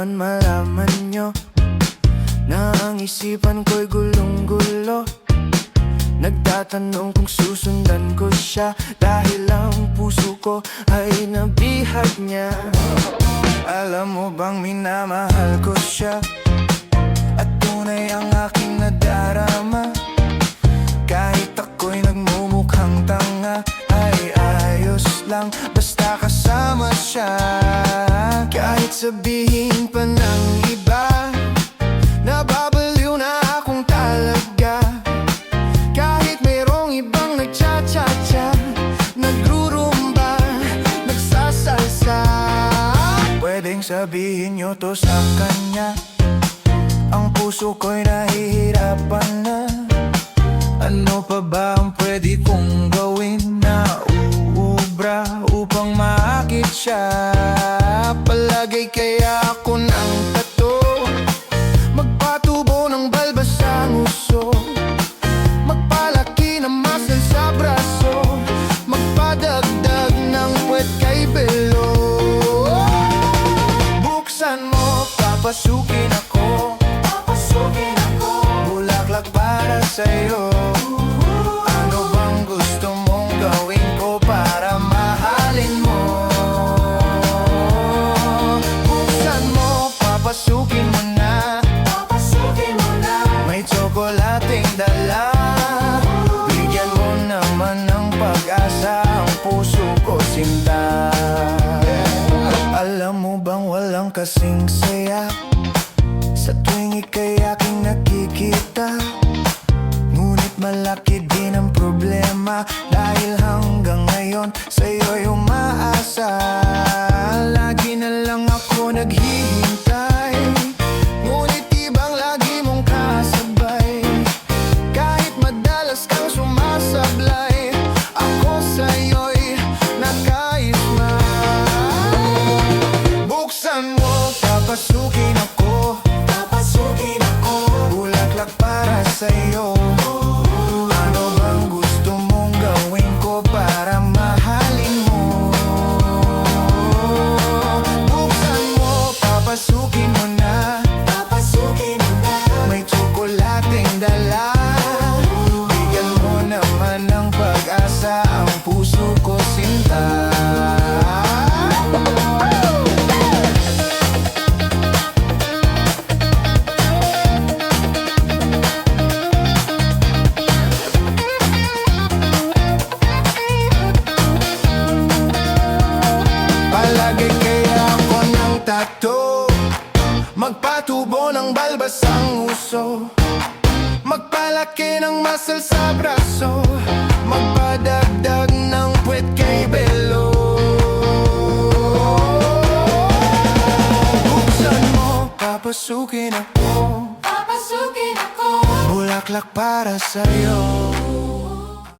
naman malaman nyo na ang isipan ko'y gulong-gulo. Nagtatanong kung susundan ko siya, dahil ang puso ko ay nabihag niya. Alam mo bang minamahal ko siya, at tunay ang aking nadarama. Kahit ako'y nagmumukhang tanga, ay ayos lang basta kasama siya. Kahit sabihin pa ng iba, nababaliw na akong talaga. Kahit mayroong ibang nagcha-cha-cha, nagrurumba, nagsasalsa. Pwedeng sabihin nyo to sa kanya, ang puso ko'y nahihirapan na. Ano pa ba ang pwede kong gawin na uubra upang maakit siya? Palagay kaya ako ng tato, magpatubo ng balbas ang uso, magpalaki ng muscle sa braso, magpadagdag ng puwet kay belo. Buksan mo, papasukin ako, bulaklak para sa'yo. Ano bang gusto mong gawin ko para mahalin mo? Buksan mo, papasukin mo na, may tsokolating dala. Bigyan mo naman ng pag-asa ang puso ko, sinta. Alam mo bang walang kasing saya sa tuwing ika'y aking nakikita? Ngunit malaki din ang problema, dahil hanggang ngayon sa'yo'y umaasa. Lagi na lang ako naghihintay, ngunit ibang lagi mong kasabay. Kahit madalas kang sumasablay, ako sa'yo'y nakaisma. Buksan mo, papasukin ako, bulaklak para sa'yo. Ano bang gusto mong gawin ko para mahalin mo? Buksan mo, papasukin mo na, may tsokolating dala. Bigyan mo naman ng pag-asa ang puso ko, sinta. Palagay kaya ako ng tato, magpatubo ng balbas ang uso, magpalaki ng muscle sa braso, magpadagdag ng puwet kay belo. Buksan mo, papasukin ako, bulaklak para sa'yo.